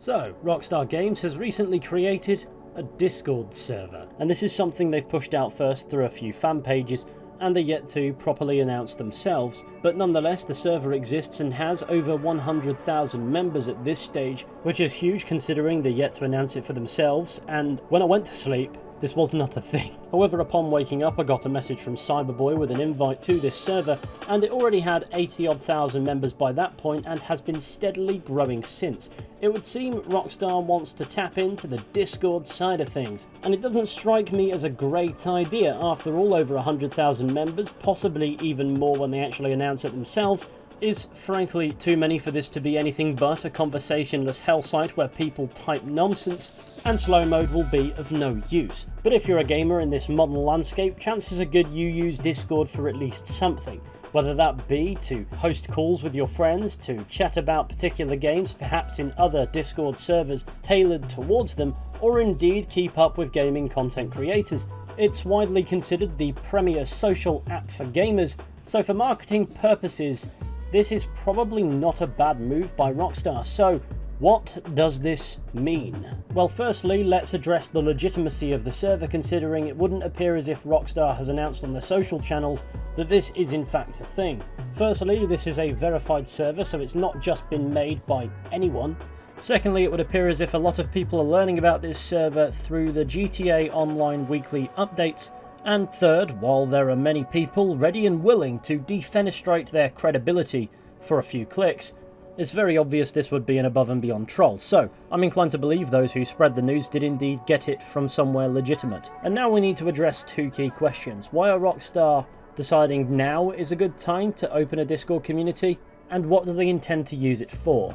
So, Rockstar Games has recently created a Discord server, and this is something they've pushed out first through a few fan pages, and they're yet to properly announce themselves, but nonetheless the server exists and has over 100,000 members at this stage, which is huge considering they're yet to announce it for themselves, and when I went to sleep, this was not a thing. However, upon waking up I got a message from Cyberboy with an invite to this server, and it already had 80-odd thousand members by that point and has been steadily growing since. It would seem Rockstar wants to tap into the Discord side of things, and it doesn't strike me as a great idea. After all, over 100,000 members, possibly even more when they actually announce it themselves, is frankly too many for this to be anything but a conversationless hell site where people type nonsense, and slow mode will be of no use. But if you're a gamer in this modern landscape, chances are good you use Discord for at least something. Whether that be to host calls with your friends, to chat about particular games, perhaps in other Discord servers tailored towards them, or indeed keep up with gaming content creators. It's widely considered the premier social app for gamers, so for marketing purposes, this is probably not a bad move by Rockstar. So, what does this mean? Well, firstly, let's address the legitimacy of the server, considering it wouldn't appear as if Rockstar has announced on their social channels that this is in fact a thing. Firstly, this is a verified server, so it's not just been made by anyone. Secondly, it would appear as if a lot of people are learning about this server through the GTA Online weekly updates. And third, while there are many people ready and willing to defenestrate their credibility for a few clicks, it's very obvious this would be an above and beyond troll, so I'm inclined to believe those who spread the news did indeed get it from somewhere legitimate. And now we need to address two key questions. Why are Rockstar deciding now is a good time to open a Discord community, and what do they intend to use it for?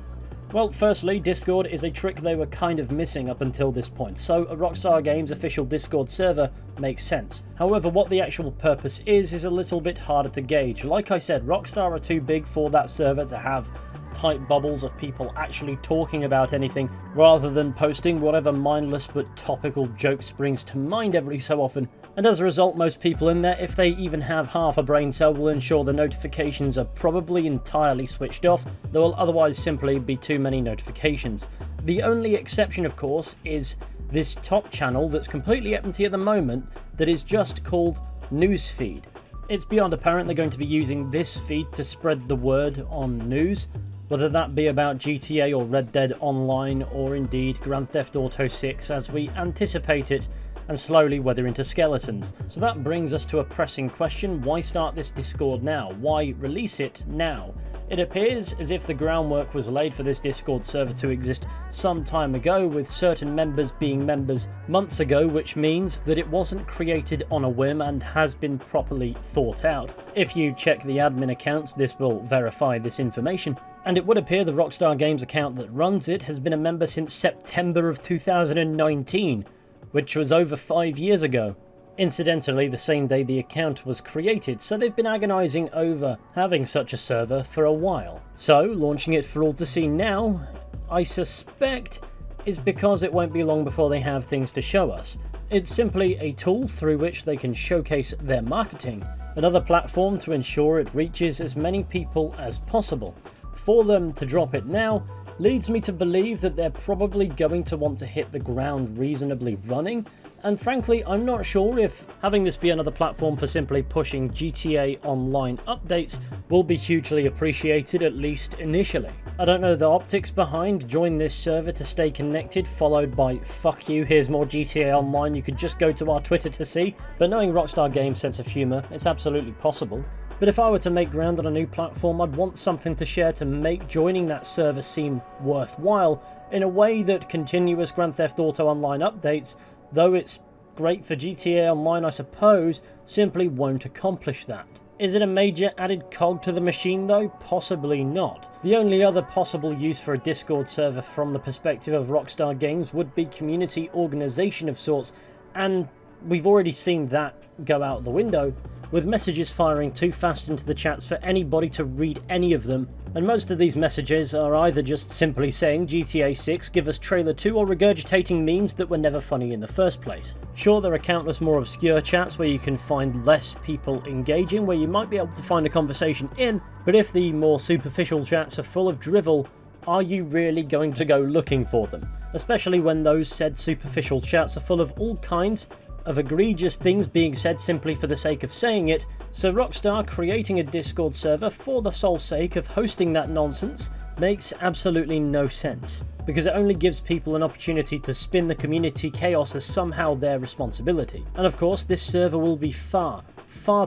Well, firstly, Discord is a trick they were kind of missing up until this point, so a Rockstar Games official Discord server makes sense. However, what the actual purpose is a little bit harder to gauge. Like I said, Rockstar are too big for that server to have tight bubbles of people actually talking about anything, rather than posting whatever mindless but topical joke springs to mind every so often. And as a result, most people in there, if they even have half a brain cell, will ensure the notifications are probably entirely switched off. There will otherwise simply be too many notifications. The only exception, of course, is this top channel that's completely empty at the moment that is just called Newsfeed. It's beyond apparent they're going to be using this feed to spread the word on news, whether that be about GTA or Red Dead Online, or indeed Grand Theft Auto 6 as we anticipate it and slowly wither into skeletons. So that brings us to a pressing question: why start this Discord now? Why release it now? It appears as if the groundwork was laid for this Discord server to exist some time ago, with certain members being members months ago, which means that it wasn't created on a whim and has been properly thought out. If you check the admin accounts, this will verify this information. And it would appear the Rockstar Games account that runs it has been a member since September of 2019, which was over 5 years ago. Incidentally, the same day the account was created, so they've been agonising over having such a server for a while. So, launching it for all to see now, I suspect, is because it won't be long before they have things to show us. It's simply a tool through which they can showcase their marketing, another platform to ensure it reaches as many people as possible. For them to drop it now leads me to believe that they're probably going to want to hit the ground reasonably running, and frankly I'm not sure if having this be another platform for simply pushing GTA Online updates will be hugely appreciated, at least initially. I don't know the optics behind join this server to stay connected followed by fuck you, here's more GTA Online, you could just go to our Twitter to see, but knowing Rockstar Games' sense of humour, it's absolutely possible. But if I were to make ground on a new platform, I'd want something to share to make joining that server seem worthwhile, in a way that continuous Grand Theft Auto Online updates, though it's great for GTA Online I suppose, simply won't accomplish that. Is it a major added cog to the machine though? Possibly not. The only other possible use for a Discord server from the perspective of Rockstar Games would be community organisation of sorts, and we've already seen that go out the window, with messages firing too fast into the chats for anybody to read any of them, and most of these messages are either just simply saying GTA 6, give us trailer 2, or regurgitating memes that were never funny in the first place. Sure, there are countless more obscure chats where you can find less people engaging, where you might be able to find a conversation in, but if the more superficial chats are full of drivel, are you really going to go looking for them? Especially when those said superficial chats are full of all kinds of egregious things being said simply for the sake of saying it, so Rockstar creating a Discord server for the sole sake of hosting that nonsense makes absolutely no sense, because it only gives people an opportunity to spin the community chaos as somehow their responsibility. And of course, this server will be far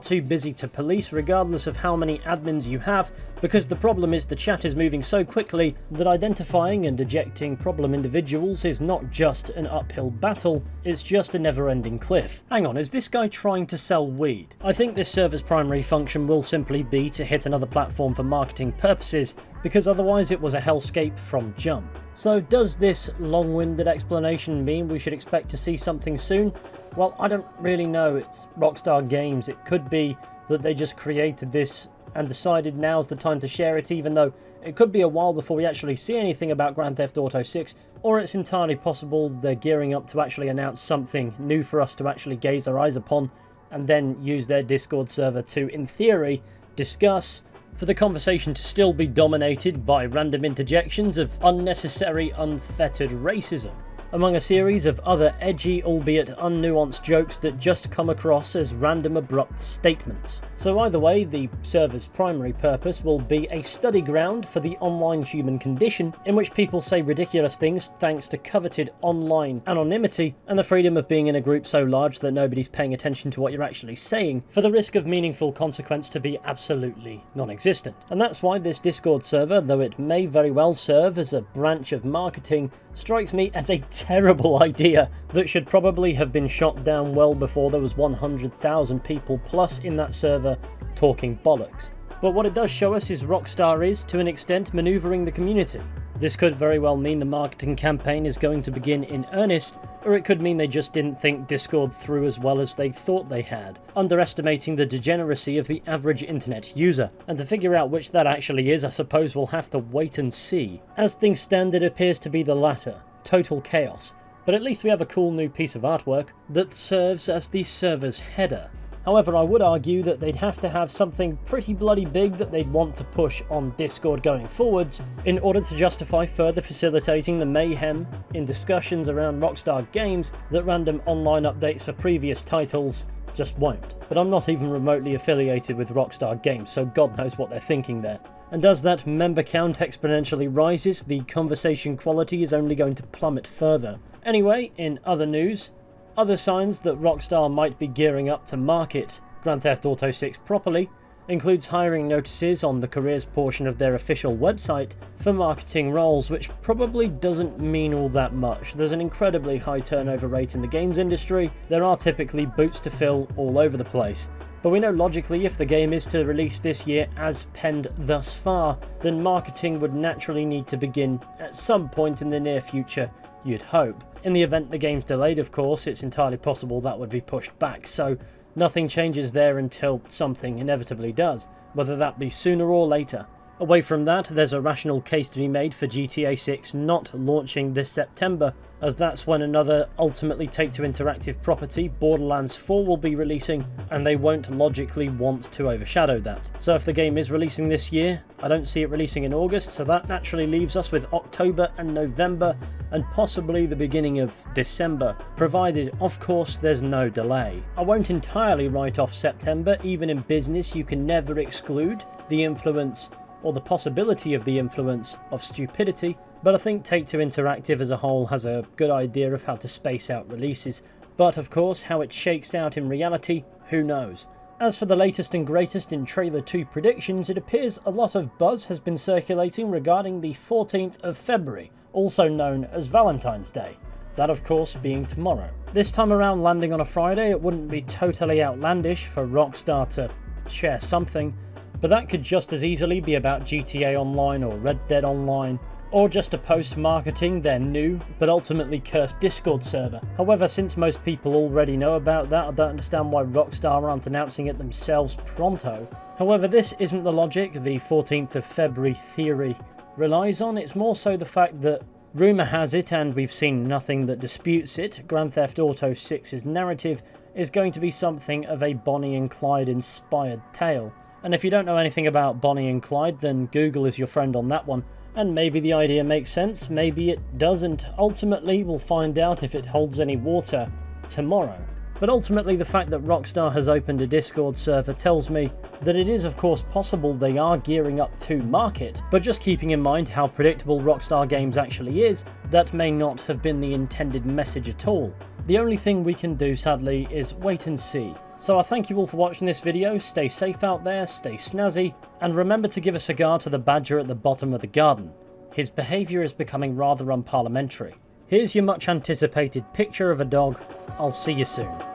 too busy to police regardless of how many admins you have, because the problem is the chat is moving so quickly that identifying and ejecting problem individuals is not just an uphill battle, it's just a never-ending cliff. Hang on, is this guy trying to sell weed? I think this server's primary function will simply be to hit another platform for marketing purposes, because otherwise it was a hellscape from jump. So does this long-winded explanation mean we should expect to see something soon? Well, I don't really know. It's Rockstar Games. It could be that they just created this and decided now's the time to share it, even though it could be a while before we actually see anything about Grand Theft Auto 6, or it's entirely possible they're gearing up to actually announce something new for us to actually gaze our eyes upon, and then use their Discord server to, in theory, discuss, for the conversation to still be dominated by random interjections of unnecessary, unfettered racism, among a series of other edgy, albeit unnuanced jokes that just come across as random abrupt statements. So either way, the server's primary purpose will be a study ground for the online human condition, in which people say ridiculous things thanks to coveted online anonymity and the freedom of being in a group so large that nobody's paying attention to what you're actually saying, for the risk of meaningful consequence to be absolutely non-existent. And that's why this Discord server, though it may very well serve as a branch of marketing, strikes me as a terrible idea that should probably have been shot down well before there was 100,000 people plus in that server talking bollocks. But what it does show us is Rockstar is, to an extent, manoeuvring the community. This could very well mean the marketing campaign is going to begin in earnest, or it could mean they just didn't think Discord through as well as they thought they had, underestimating the degeneracy of the average internet user. And to figure out which that actually is, I suppose we'll have to wait and see. As things stand, it appears to be the latter, total chaos. But at least we have a cool new piece of artwork that serves as the server's header. However, I would argue that they'd have to have something pretty bloody big that they'd want to push on Discord going forwards in order to justify further facilitating the mayhem in discussions around Rockstar Games that random online updates for previous titles just won't. But I'm not even remotely affiliated with Rockstar Games, so God knows what they're thinking there. And as that member count exponentially rises, the conversation quality is only going to plummet further. Anyway, in other news, other signs that Rockstar might be gearing up to market Grand Theft Auto 6 properly includes hiring notices on the careers portion of their official website for marketing roles, which probably doesn't mean all that much. There's an incredibly high turnover rate in the games industry. There are typically boots to fill all over the place. But we know logically if the game is to release this year as penned thus far, then marketing would naturally need to begin at some point in the near future, you'd hope. In the event the game's delayed, of course, it's entirely possible that would be pushed back, so nothing changes there until something inevitably does, whether that be sooner or later. Away from that, there's a rational case to be made for GTA 6 not launching this September, as that's when another ultimately Take-Two Interactive property, Borderlands 4, will be releasing, and they won't logically want to overshadow that. So if the game is releasing this year, I don't see it releasing in August, so that naturally leaves us with October and November, and possibly the beginning of December, provided, of course, there's no delay. I won't entirely write off September. Even in business, you can never exclude the influence or the possibility of the influence of stupidity, but I think Take-Two Interactive as a whole has a good idea of how to space out releases, but of course how it shakes out in reality, who knows. As for the latest and greatest in Trailer 2 predictions, it appears a lot of buzz has been circulating regarding the 14th of February, also known as Valentine's Day. That of course being tomorrow. This time around landing on a Friday, it wouldn't be totally outlandish for Rockstar to share something, but that could just as easily be about GTA Online or Red Dead Online, or just to post marketing their new, but ultimately cursed Discord server. However, since most people already know about that, I don't understand why Rockstar aren't announcing it themselves pronto. However, this isn't the logic the 14th of February theory relies on, it's more so the fact that rumour has it, and we've seen nothing that disputes it, Grand Theft Auto 6's narrative is going to be something of a Bonnie and Clyde inspired tale. And if you don't know anything about Bonnie and Clyde, then Google is your friend on that one, And maybe the idea makes sense, maybe it doesn't. Ultimately, we'll find out if it holds any water tomorrow. But ultimately, the fact that Rockstar has opened a Discord server tells me that it is of course possible they are gearing up to market, but just keeping in mind how predictable Rockstar Games actually is, that may not have been the intended message at all. The only thing we can do, sadly, is wait and see. So I thank you all for watching this video, stay safe out there, stay snazzy, and remember to give a cigar to the badger at the bottom of the garden. His behaviour is becoming rather unparliamentary. Here's your much anticipated picture of a dog. I'll see you soon.